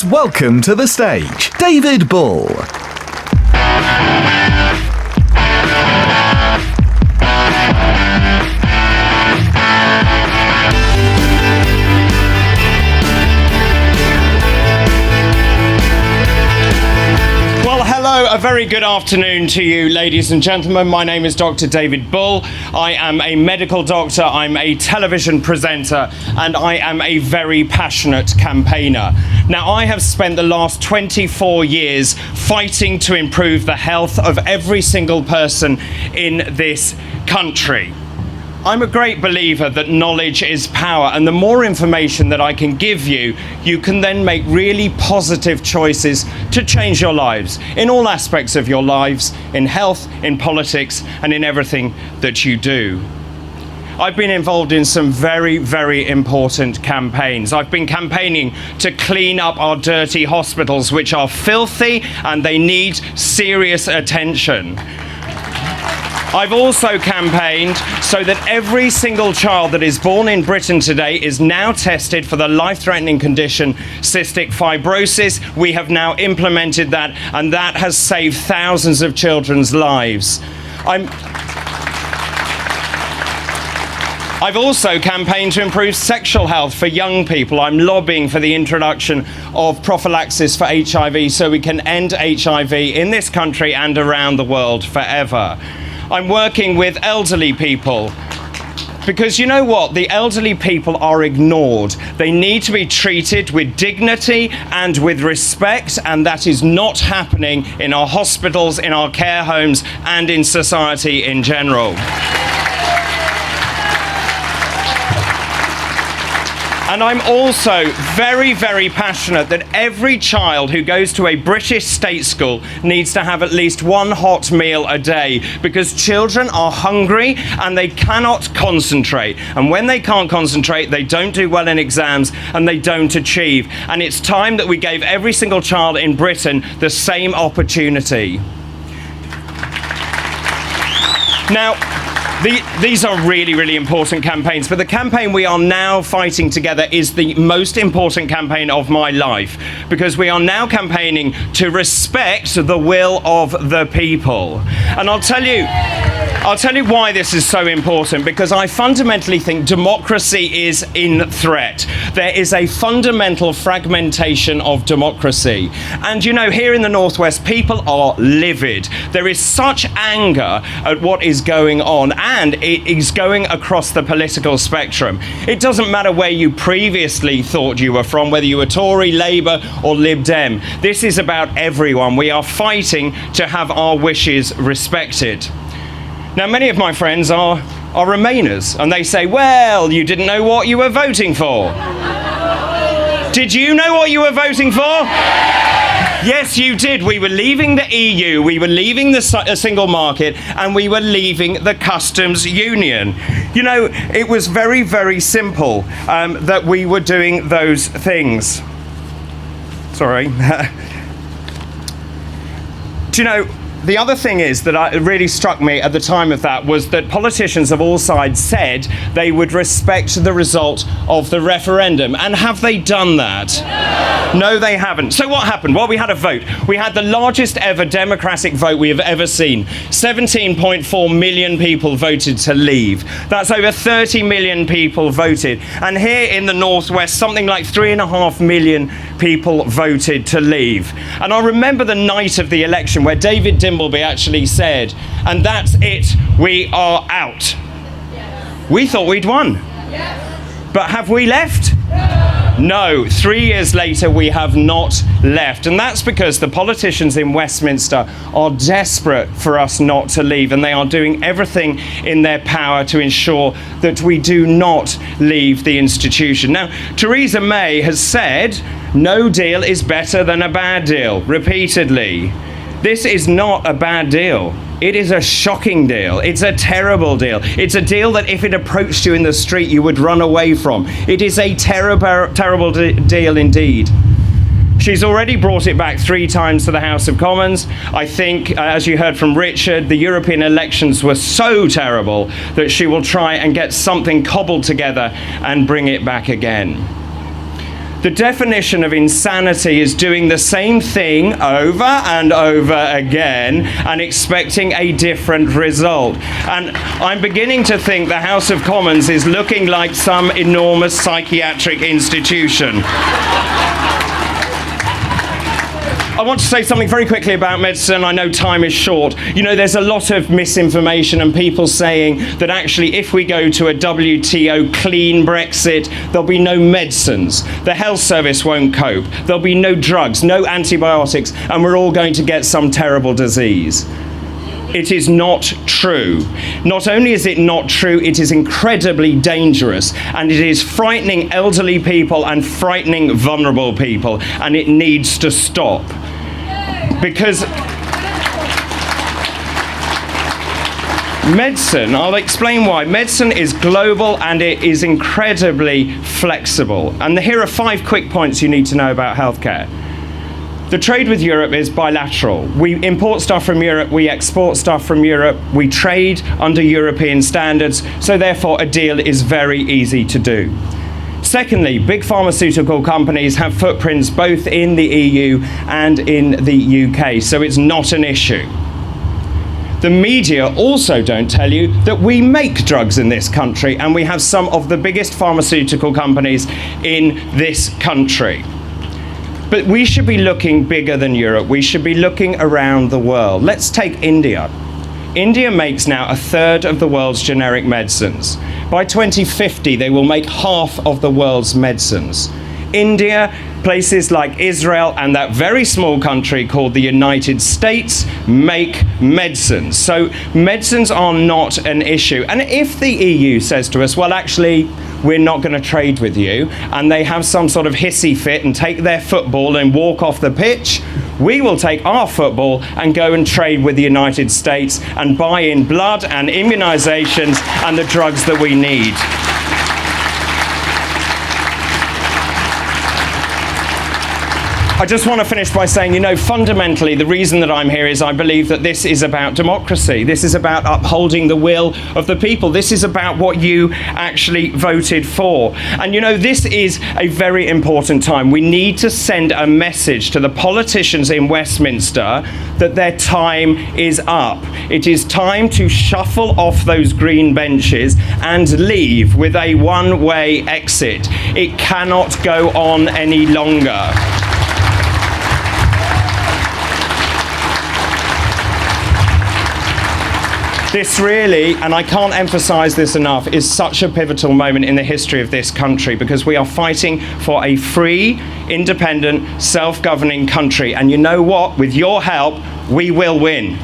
Welcome to the stage, David Bull. A very good afternoon to you, ladies and gentlemen. My name is Dr. David Bull. I am a medical doctor, I'm a television presenter, and I am a very passionate campaigner. Now, I have spent the last 24 years fighting to improve the health of every single person in this country. I'm a great believer that knowledge is power, and the more information that I can give you, you can then make really positive choices to change your lives, in all aspects of your lives, in health, in politics, and in everything that you do. I've been involved in some very, very important campaigns. I've been campaigning to clean up our dirty hospitals, which are filthy and they need serious attention. I've also campaigned so that every single child that is born in Britain today is now tested for the life-threatening condition cystic fibrosis. We have now implemented that, and that has saved thousands of children's lives. I've also campaigned to improve sexual health for young people. I'm lobbying for the introduction of prophylaxis for HIV so we can end HIV in this country and around the world forever. I'm working with elderly people because you know what? The elderly people are ignored. They need to be treated with dignity and with respect, and that is not happening in our hospitals, in our care homes, and in society in general. And I'm also very, very passionate that every child who goes to a British state school needs to have at least one hot meal a day, because children are hungry and they cannot concentrate. And when they can't concentrate, they don't do well in exams and they don't achieve. And it's time that we gave every single child in Britain the same opportunity. Now, these are really, really important campaigns, but the campaign we are now fighting together is the most important campaign of my life, because we are now campaigning to respect the will of the people. And I'll tell you why this is so important, because I fundamentally think democracy is in threat. There is a fundamental fragmentation of democracy. And you know, here in the Northwest, people are livid. There is such anger at what is going on, and it is going across the political spectrum. It doesn't matter where you previously thought you were from, whether you were Tory, Labour or Lib Dem. This is about everyone. We are fighting to have our wishes respected. Now, many of my friends are Remainers, and they say, well, you didn't know what you were voting for. Did you know what you were voting for? Yes, you did. We were leaving the EU, we were leaving the single market, and we were leaving the customs union. You know, it was very, very simple that we were doing those things. Sorry. Do you know, the other thing is that it really struck me at the time of that was that politicians of all sides said they would respect the result of the referendum. And have they done that? No, they haven't. So what happened? Well, we had a vote. We had the largest ever democratic vote we have ever seen. 17.4 million people voted to leave. That's over 30 million people voted. And here in the Northwest, something like 3.5 million people voted to leave. And I remember the night of the election where David Dimbleby actually said, and that's it, we are out. Yes. We thought we'd won. Yes. But have we left? No. 3 years later, we have not left. And that's because the politicians in Westminster are desperate for us not to leave, and they are doing everything in their power to ensure that we do not leave the institution. Now, Theresa May has said, no deal is better than a bad deal, repeatedly. This is not a bad deal. It is a shocking deal. It's a terrible deal. It's a deal that if it approached you in the street, you would run away from. It is a terrible deal indeed. She's already brought it back 3 times to the House of Commons. I think, as you heard from Richard, the European elections were so terrible that she will try and get something cobbled together and bring it back again. The definition of insanity is doing the same thing over and over again and expecting a different result. And I'm beginning to think the House of Commons is looking like some enormous psychiatric institution. I want to say something very quickly about medicine. I know time is short. You know, there's a lot of misinformation and people saying that actually if we go to a WTO clean Brexit, there'll be no medicines. The health service won't cope. There'll be no drugs, no antibiotics, and we're all going to get some terrible disease. It is not true. Not only is it not true, it is incredibly dangerous, and it is frightening elderly people and frightening vulnerable people, and it needs to stop. Because medicine, I'll explain why. Medicine is global and it is incredibly flexible. And here are 5 quick points you need to know about healthcare. The trade with Europe is bilateral. We import stuff from Europe, we export stuff from Europe, we trade under European standards, so therefore a deal is very easy to do. Secondly, big pharmaceutical companies have footprints both in the EU and in the UK, so it's not an issue. The media also don't tell you that we make drugs in this country, and we have some of the biggest pharmaceutical companies in this country. But we should be looking bigger than Europe. We should be looking around the world. Let's take India. India makes now 1/3 of the world's generic medicines. By 2050, they will make half of the world's medicines. India, places like Israel, and that very small country called the United States make medicines. So medicines are not an issue. And if the EU says to us, well, actually, we're not going to trade with you, and they have some sort of hissy fit and take their football and walk off the pitch, we will take our football and go and trade with the United States and buy in blood and immunizations and the drugs that we need. I just want to finish by saying, you know, fundamentally, the reason that I'm here is I believe that this is about democracy. This is about upholding the will of the people. This is about what you actually voted for. And, you know, this is a very important time. We need to send a message to the politicians in Westminster that their time is up. It is time to shuffle off those green benches and leave with a one-way exit. It cannot go on any longer. This really, and I can't emphasize this enough, is such a pivotal moment in the history of this country, because we are fighting for a free, independent, self-governing country. And you know what? With your help, we will win.